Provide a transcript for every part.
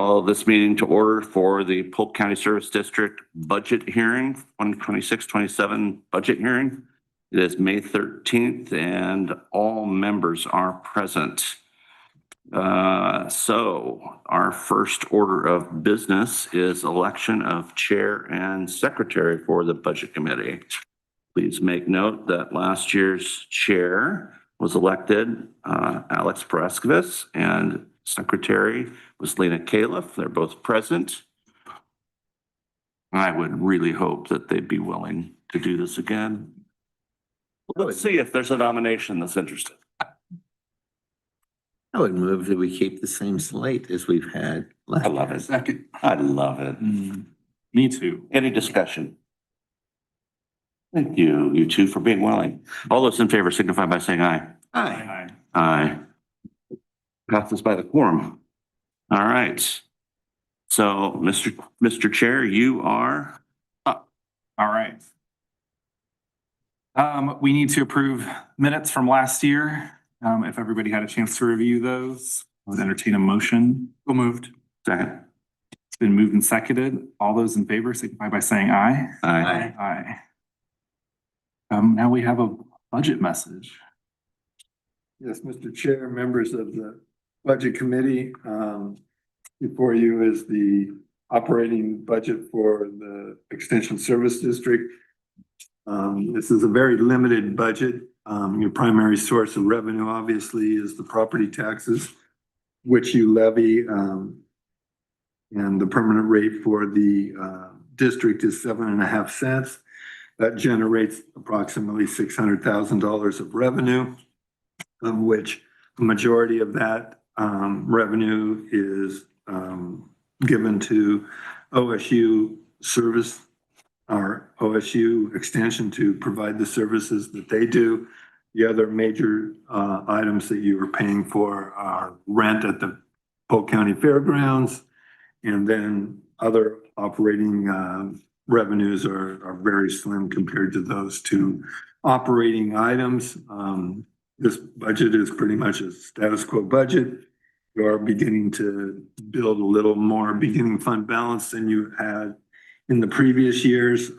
Call this meeting to order for the Polk County Service District budget hearing, 2026-27 budget hearing. It is May 13th and all members are present. So our first order of business is election of chair and secretary for the budget committee. Please make note that last year's chair was elected Alex Paraskevas, and secretary was Lena Califf. They're both present. I would really hope that they'd be willing to do this again. Let's see if there's a nomination that's interested. I would move that we keep the same slate as we've had. I love it. Second. I love it. Me too. Any discussion? Thank you, you two, for being willing. All those in favor signify by saying aye. Aye. Aye. Passes by the quorum. All right. So, Mr. Chair, you are up. All right. We need to approve minutes from last year. If everybody had a chance to review those, I would entertain a motion. So moved. Second. It's been moved and seconded. All those in favor signify by saying aye. Aye. Aye. Now we have a budget message. Yes, Mr. Chair, members of the Budget Committee, before you is the operating budget for the Extension Service District. This is a very limited budget. Your primary source of revenue obviously is the property taxes, which you levy, and the permanent rate for the district is 7.5 cents. That generates approximately $600,000 of revenue, of which the majority of that revenue is given to OSU service, our OSU extension, to provide the services that they do. The other major items that you are paying for are rent at the Polk County Fairgrounds, and then other operating revenues are very slim compared to those two operating items. This budget is pretty much a status quo budget. You are beginning to build a little more beginning fund balance than you had in the previous years,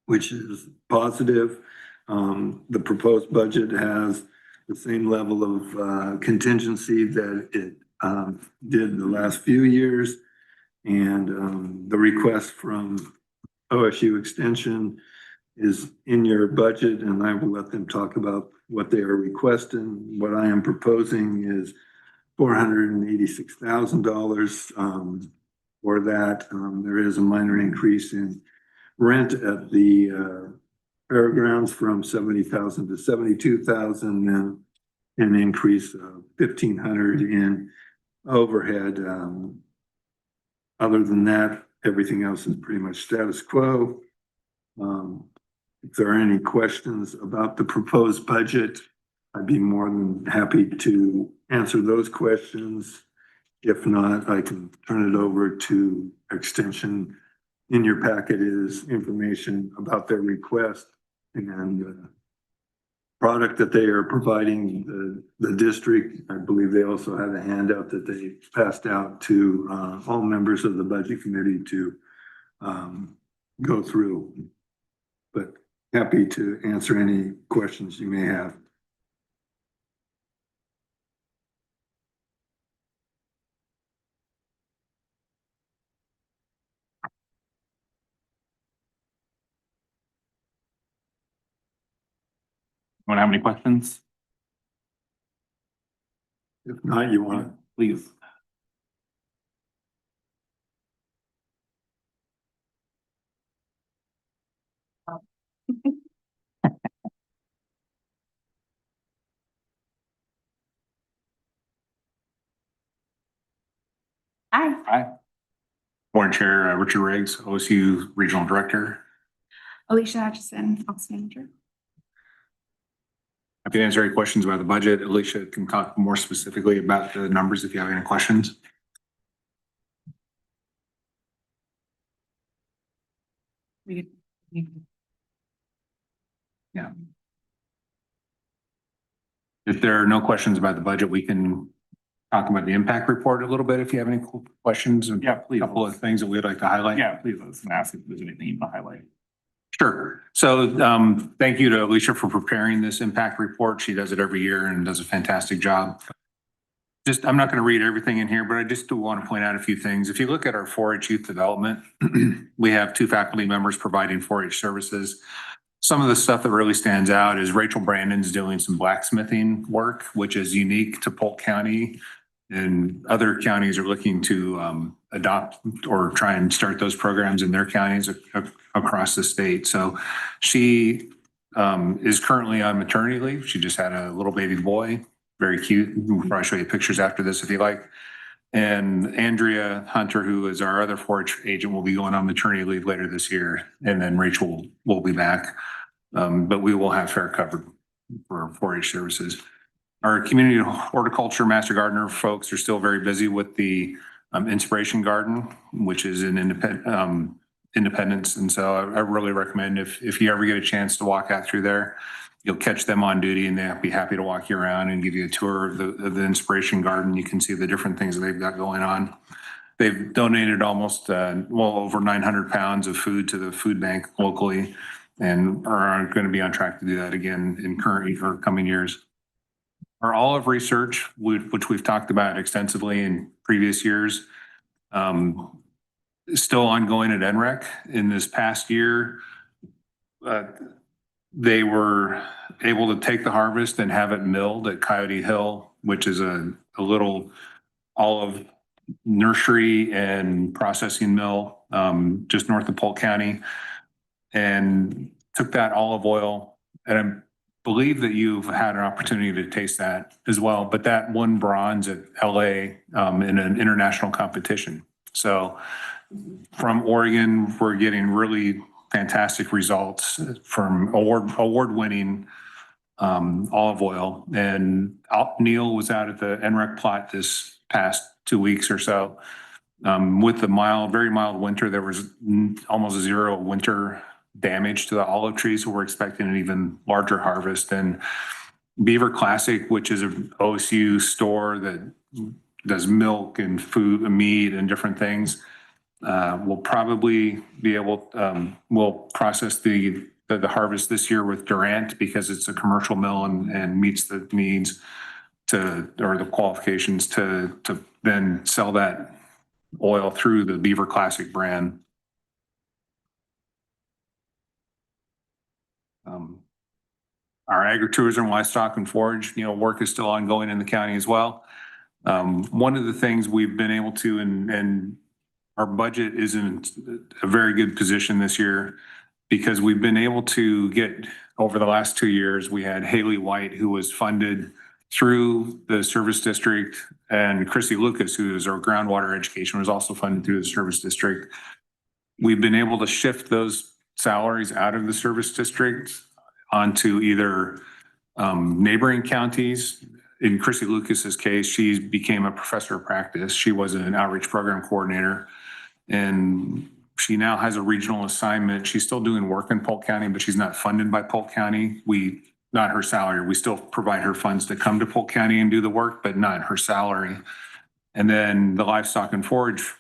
which is positive. The proposed budget has the same level of contingency that it did the last few years. And the request from OSU Extension is in your budget, and I will let them talk about what they are requesting. What I am proposing is $486,000 for that. There is a minor increase in rent at the fairgrounds from $70,000 to $72,000, and an increase of $1,500 in overhead. Other than that, everything else is pretty much status quo. If there are any questions about the proposed budget, I'd be more than happy to answer those questions. If not, I can turn it over to Extension. In your packet is information about their request and the product that they are providing the district. I believe they also have a handout that they passed out to all members of the Budget Committee to go through. But happy to answer any questions you may have. Want to have any questions? If not, you want to Please. Hi. Hi. Board Chair Richard Riggs, OSU Regional Director. Alicia Hutchison, Office Manager. Happy to answer any questions about the budget. Alicia can talk more specifically about the numbers if you have any questions. Yeah. If there are no questions about the budget, we can talk about the impact report a little bit if you have any questions and Yeah, a please. couple of things that we'd like to highlight. Yeah, please. I was gonna ask if there's anything you want to highlight. Sure. So thank you to Alicia for preparing this impact report. She does it every year and does a fantastic job. Just, I'm not going to read everything in here, but I just do want to point out a few things. If you look at our 4-H youth development, we have 2 faculty members providing 4-H services. Some of the stuff that really stands out is Rachel Brandon's doing some blacksmithing work, which is unique to Polk County. And other counties are looking to adopt or try and start those programs in their counties across the state. So she is currently on maternity leave. She just had a little baby boy, very cute. We'll probably show you pictures after this if you like. And Andrea Hunter, who is our other 4-H agent, will be going on maternity leave later this year. And then Rachel will be back. But we will have fair covered for 4-H services. Our community horticulture master gardener folks are still very busy with the Inspiration Garden, which is in Independence. And so I really recommend if you ever get a chance to walk out through there, you'll catch them on duty and they'll be happy to walk you around and give you a tour of the Inspiration Garden. You can see the different things that they've got going on. They've donated almost well over 900 pounds of food to the food bank locally and are going to be on track to do that again in current or coming years. Our olive research, which we've talked about extensively in previous years, is still ongoing at NREC. In this past year, they were able to take the harvest and have it milled at Coyote Hill, which is a little olive nursery and processing mill just north of Polk County, and took that olive oil. And I believe that you've had an opportunity to taste that as well, but that won bronze at LA in an international competition. So from Oregon, we're getting really fantastic results from award-winning olive oil. And Neil was out at the NREC plot this past 2 weeks or so. With the very mild winter, there was almost zero winter damage to the olive trees. So we're expecting an even larger harvest. And Beaver Classic, which is an OSU store that does milk and food and meat and different things, we'll probably be able, we'll process the harvest this year with Durant because it's a commercial mill and meets the needs or the qualifications to then sell that oil through the Beaver Classic brand. Our agritourism, livestock and forage, work is still ongoing in the county as well. One of the things we've been able to, and our budget is in a very good position this year because we've been able to get, over the last 2 years, we had Haley White, who was funded through the service district, and Chrissy Lucas, who is our groundwater education, was also funded through the service district. We've been able to shift those salaries out of the service district onto either neighboring counties. In Chrissy Lucas's case, she became a professor of practice. She was an outreach program coordinator, and she now has a regional assignment. She's still doing work in Polk County, but she's not funded by Polk County. Not her salary. We still provide her funds to come to Polk County and do the work, but not her salary. And then the livestock and forage,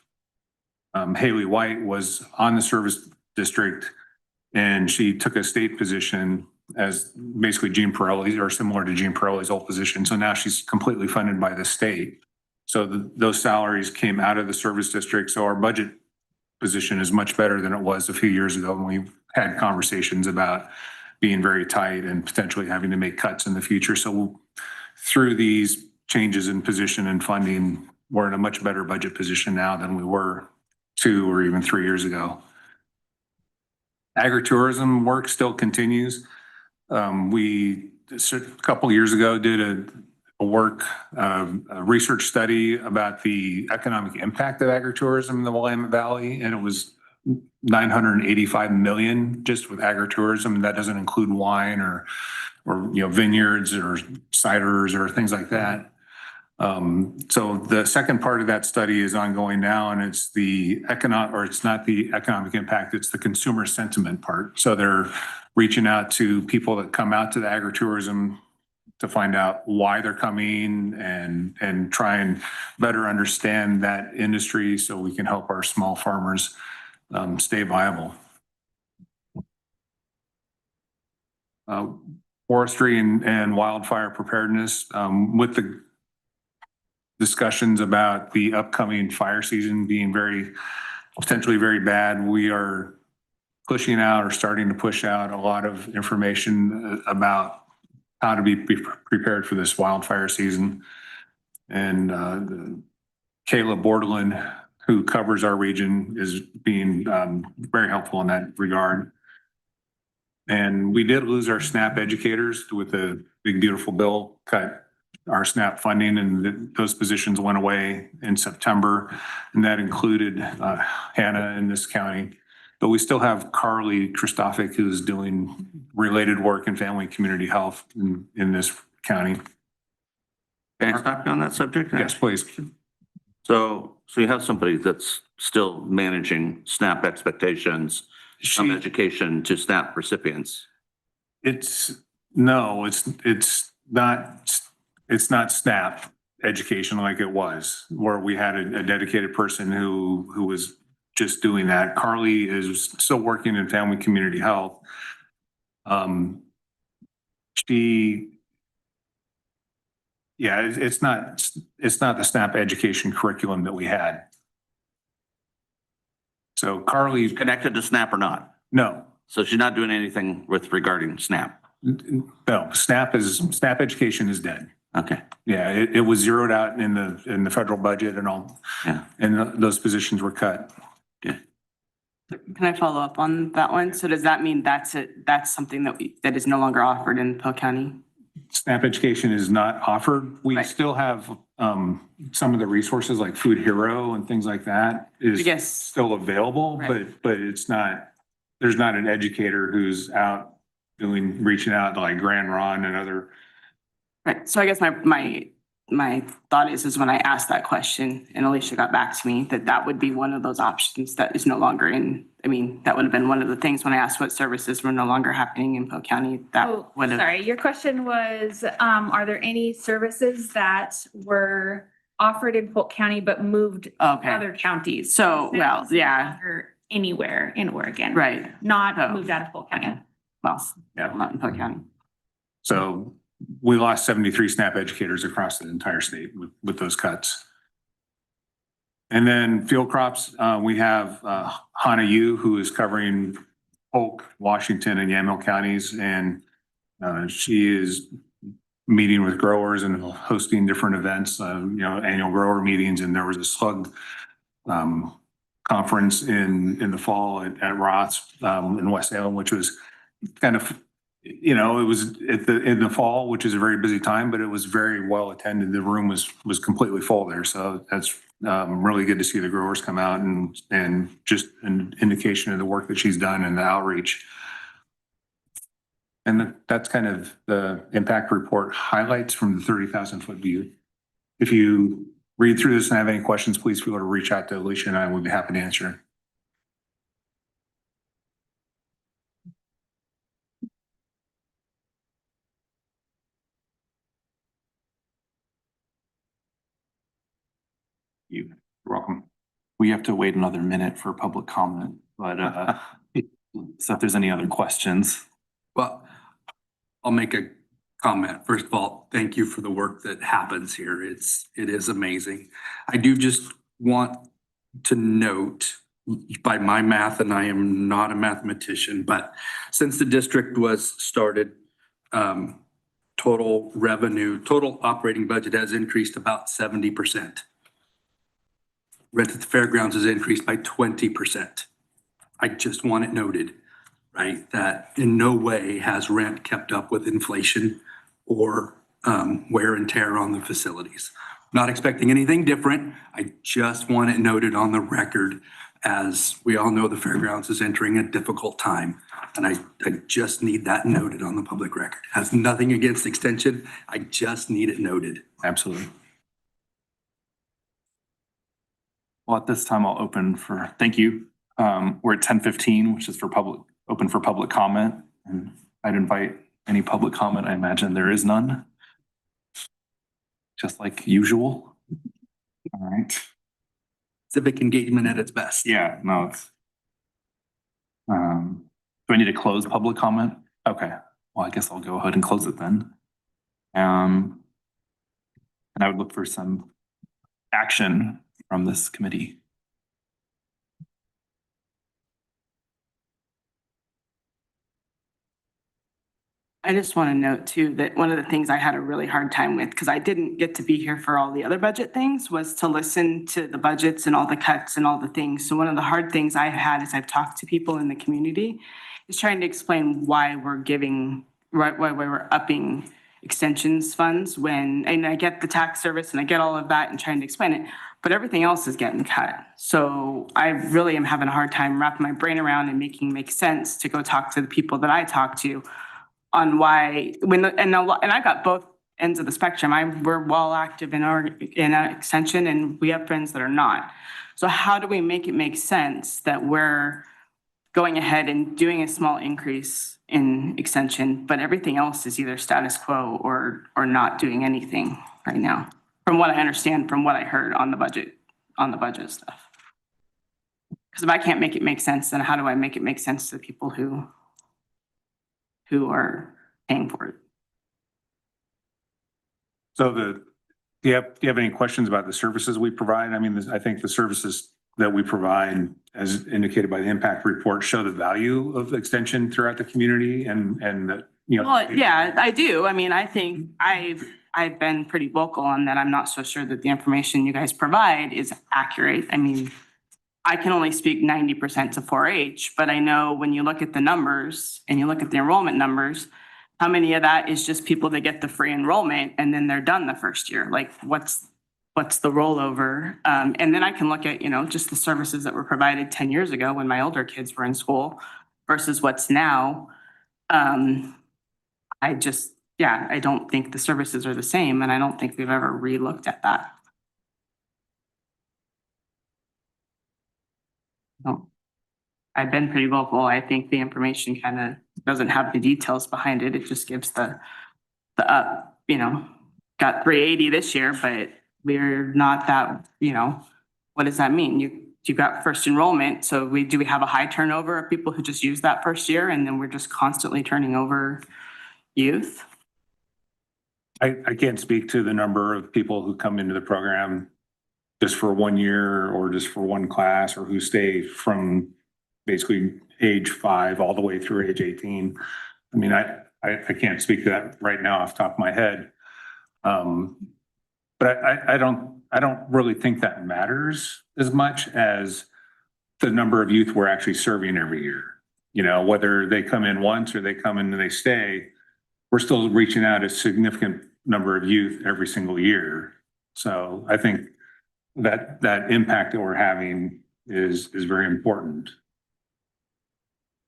Haley White was on the service district, and she took a state position as basically Gene Pirelli's, or similar to Gene Pirelli's old position. So now she's completely funded by the state. So those salaries came out of the service district. So our budget position is much better than it was a few years ago when we had conversations about being very tight and potentially having to make cuts in the future. So through these changes in position and funding, we're in a much better budget position now than we were 2 or even 3 years ago. Agritourism work still continues. We a couple of years ago did a research study about the economic impact of agritourism in the Willamette Valley, and it was 985 million just with agritourism. And that doesn't include wine or vineyards or ciders or things like that. So the second part of that study is ongoing now, and it's it's not the economic impact, it's the consumer sentiment part. So they're reaching out to people that come out to the agritourism to find out why they're coming and try and better understand that industry so we can help our small farmers stay viable. Forestry and wildfire preparedness, with the discussions about the upcoming fire season being potentially very bad, we are pushing out or starting to push out a lot of information about how to be prepared for this wildfire season. And Kayla Bordelin, who covers our region, is being very helpful in that regard. And we did lose our SNAP educators with the big beautiful bill cut our SNAP funding, and those positions went away in September. And that included Hannah in this county. But we still have Carly Christophic, who's doing related work in family and community health in this county. Can I stop you on that subject? Yes, please. So you have somebody that's still managing SNAP expectations, some She, education to SNAP recipients. it's not SNAP education like it was, where we had a dedicated person who was just doing that. Carly is still working in family community health. It's not the SNAP education curriculum that we had. So Carly, Connected to SNAP or not? no, So she's not doing anything with regarding SNAP? no, SNAP education is dead. Okay, Yeah, it was zeroed out in the federal budget and all, yeah. and those positions were cut. Can I follow up on that one? So does that mean that's something that is no longer offered in Polk County? SNAP education is not offered. We Right. still have some of the resources like Food Hero and things like that is Yes. still available, Right. but it's not, there's not an educator who's out reaching out to like Grand Ron and other. Right. So I guess my thought is when I asked that question and Alicia got back to me, that would be one of those options that is no longer in, that would have been one of the things when I asked what services were no longer happening in Polk County, that Oh, would have. sorry, your question was, are there any services that were offered in Polk County but moved to Okay. other counties? So, well, It's no yeah, longer Anywhere in Oregon. right. Not Oh. moved out of Polk County. Well, Yeah. not in Polk County. So we lost 73 SNAP educators across the entire state with those cuts. And then field crops, we have Hannah Yu, who is covering Polk, Washington, and Yamhill counties. And she is meeting with growers and hosting different events, annual grower meetings. And there was a slug conference in the fall at Roth's in West Salem, which was kind of, it was in the fall, which is a very busy time, but it was very well attended. The room was completely full there. So that's really good to see the growers come out and just an indication of the work that she's done and the outreach. And that's kind of the impact report highlights from the 30,000-foot view. If you read through this and have any questions, please feel free to reach out to Alicia and I would be happy to answer. You're welcome. We have to wait another minute for public comment, but so if there's any other questions. Well, I'll make a comment. First of all, thank you for the work that happens here. It is amazing. I do just want to note, by my math, and I am not a mathematician, but since the district was started, total revenue, total operating budget has increased about 70%. Rent at the fairgrounds has increased by 20%. I just want it noted, right, that in no way has rent kept up with inflation or wear and tear on the facilities. Not expecting anything different. I just want it noted on the record, as we all know the fairgrounds is entering a difficult time. And I just need that noted on the public record. Has nothing against extension. I just need it noted. Absolutely. Well, at this time, I'll open for, thank you. We're at 10:15, which is open for public comment. And I'd invite any public comment. I imagine there is none. just like usual. All right. Civic engagement at its best. Yeah, no, it's. Do I need to close public comment? Okay, well, I guess I'll go ahead and close it then. And I would look for some action from this committee. I just want to note too, that one of the things I had a really hard time with, because I didn't get to be here for all the other budget things, was to listen to the budgets and all the cuts and all the things. So one of the hard things I've had as I've talked to people in the community is trying to explain why we're giving, why we're upping extensions funds when, and I get the tax service and I get all of that and trying to explain it, but everything else is getting cut. So I really am having a hard time wrapping my brain around and making make sense to go talk to the people that I talk to on why, and I got both ends of the spectrum. We're well active in our extension, and we have friends that are not. So how do we make it make sense that we're going ahead and doing a small increase in extension, but everything else is either status quo or not doing anything right now? From what I understand, from what I heard on the budget stuff. Because if I can't make it make sense, then how do I make it make sense to the people who are paying for it? So do you have any questions about the services we provide? I mean, I think the services that we provide, as indicated by the impact report, show the value of extension throughout the community and that, you know. Well, yeah, I do. I mean, I think I've been pretty vocal on that. I'm not so sure that the information you guys provide is accurate. I mean, I can only speak 90% to 4-H, but I know when you look at the numbers and you look at the enrollment numbers, how many of that is just people that get the free enrollment and then they're done the first year? Like what's the rollover? And then I can look at, just the services that were provided 10 years ago when my older kids were in school versus what's now. I don't think the services are the same, and I don't think we've ever re-looked at that. No. I've been pretty vocal. I think the information kind of doesn't have the details behind it. It just gives the up, got 380 this year, but we're not that, what does that mean? You got first enrollment. So do we have a high turnover of people who just use that first year and then we're just constantly turning over youth? I can't speak to the number of people who come into the program just for 1 year or just for one class, or who stay from basically age 5 all the way through age 18. I mean, I can't speak to that right now off the top of my head. But I don't really think that matters as much as the number of youth we're actually serving every year. Whether they come in once or they come in and they stay, we're still reaching out a significant number of youth every single year. So I think that impact that we're having is very important.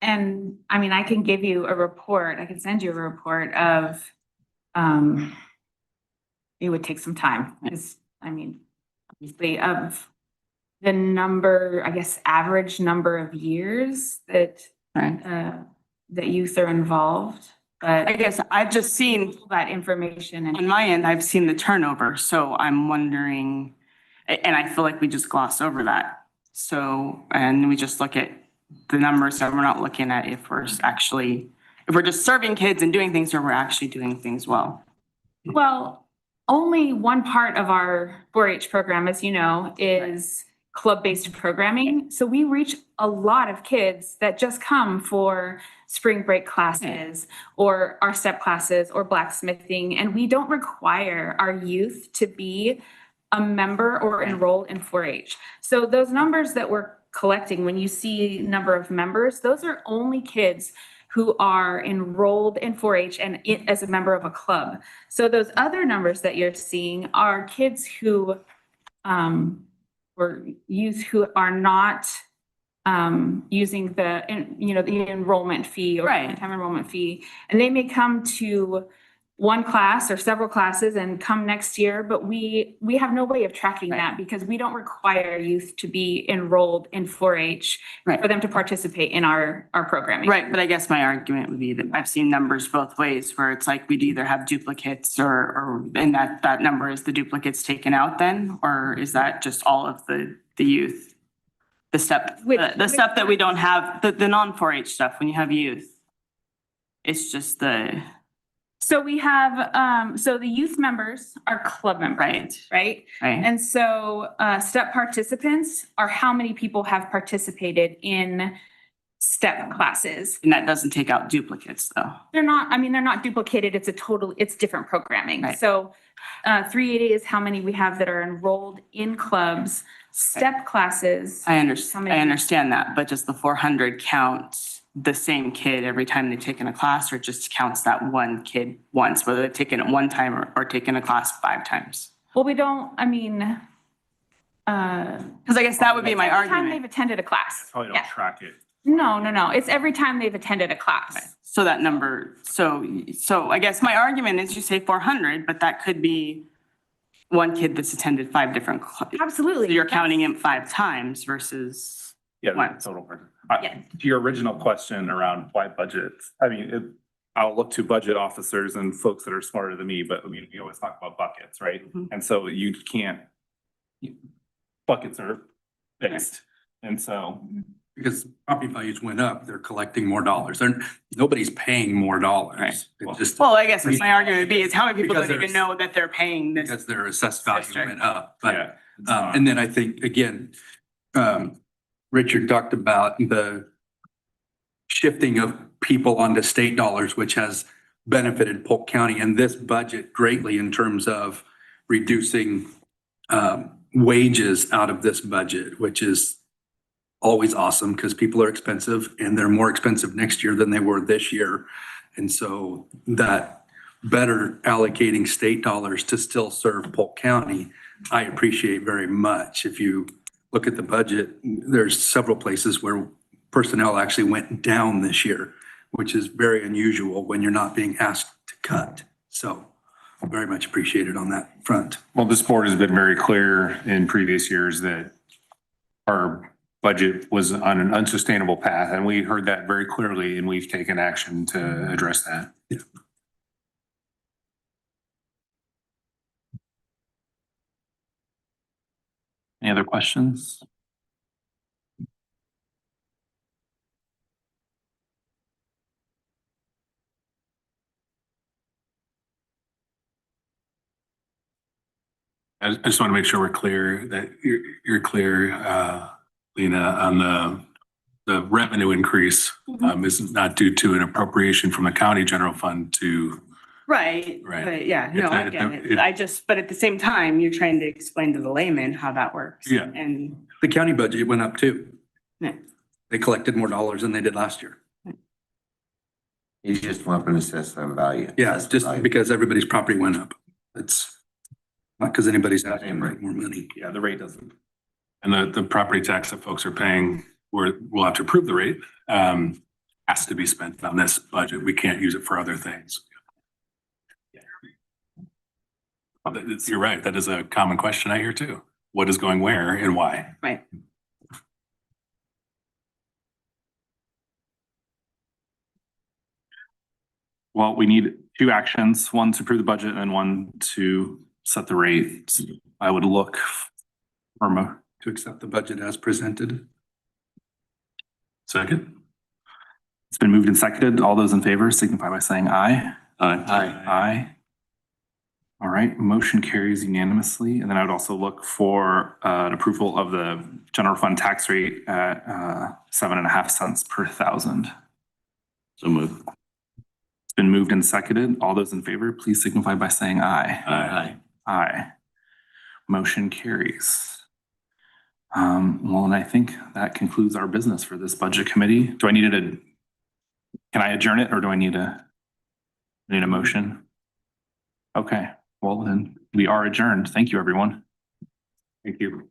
And I mean, I can give you a report. I can send you a report of, it would take some time. Obviously of the number, I guess, average number of years that, that youth are involved. But I guess I've just seen that information and on my end, I've seen the turnover. So I'm wondering, and I feel like we just gloss over that. So, and we just look at the numbers and we're not looking at if we're just serving kids and doing things, or we're actually doing things well. well, only one part of our 4-H program, as you know, is club-based programming. So we reach a lot of kids that just come for spring break classes or our step classes or blacksmithing. And we don't require our youth to be a member or enrolled in 4-H. So those numbers that we're collecting, when you see number of members, those are only kids who are enrolled in 4-H and as a member of a club. So those other numbers that you're seeing are kids who, or youth who are not using the enrollment fee or Right. time enrollment fee, and they may come to one class or several classes and come next year, but we have no way of tracking that because we don't require youth to be enrolled in 4-H Right. for them to participate in our programming. Right, but I guess my argument would be that I've seen numbers both ways where it's like we'd either have duplicates or and that number is the duplicates taken out then, or is that just all of the youth? The stuff that we don't have, the non-4-H stuff, when you have youth, it's just the. So we have, so the youth members are club members, right? Right. And so STEP participants are how many people have participated in STEP classes. And that doesn't take out duplicates though. They're not duplicated. It's different programming. Right. So 380 is how many we have that are enrolled in clubs. STEP classes. I How many- understand that, but does the 400 count the same kid every time they've taken a class, or just counts that one kid once, whether they've taken it one time or taken a class 5 times? Well, we don't, Because I guess that would be my every time argument. they've attended a class. Probably don't Yeah. track it. No. It's every time they've attended a class. So that number, so I guess my argument is you say 400, but that could be one kid that's attended 5 different classes. Absolutely. So you're counting him 5 times versus, Yeah, One. total. Yeah. To your original question around why budgets, I mean, I'll look to budget officers and folks that are smarter than me, but I mean, we always talk about buckets, right? Mhm. And so you can't, buckets are fixed. And so, Because property values went up, they're collecting more dollars. Nobody's paying more dollars. Right. It's just well, I guess my argument would be is how many people Because don't even there's- know that they're paying this. because their assessed value District. went up. But yeah. it's not- and then I think, again, Richard talked about the shifting of people onto state dollars, which has benefited Polk County and this budget greatly in terms of reducing wages out of this budget, which is always awesome because people are expensive and they're more expensive next year than they were this year. And so that better allocating state dollars to still serve Polk County, I appreciate very much. If you look at the budget, there's several places where personnel actually went down this year, which is very unusual when you're not being asked to cut. So very much appreciated on that front. Well, this board has been very clear in previous years that our budget was on an unsustainable path, and we heard that very clearly, and we've taken action to address that. Any other questions? I just want to make sure we're clear that you're clear, Lena, on the revenue increase is not due to an appropriation from the county general fund to, Right, Right. but yeah, no, If I that- get if- it. But at the same time, you're trying to explain to the layman how that works. Yeah. And The county budget went up too. Yeah. They collected more dollars than they did last year. You just want to assess their value. Yeah, That's just value. because everybody's property went up. It's not because anybody's asking for more money. Yeah, the rate doesn't. and the property tax that folks are paying, we'll have to approve the rate, has to be spent on this budget. We can't use it for other things. You're right. That is a common question I hear too. What is going where and why? Right. Well, we need 2 actions, one to approve the budget and one to set the rate. I would look for To accept the budget as presented. Second? it's been moved and seconded. All those in favor signify by saying aye. Aye. Aye. All right, motion carries unanimously. And then I would also look for an approval of the general fund tax rate at 7.5 cents per thousand. So move. It's been moved and seconded. All those in favor, please signify by saying aye. Aye. Aye. Motion carries. Well, and I think that concludes our business for this budget committee. Do I need can I adjourn it or do I need a motion? Okay, well then we are adjourned. Thank you, everyone. Thank you.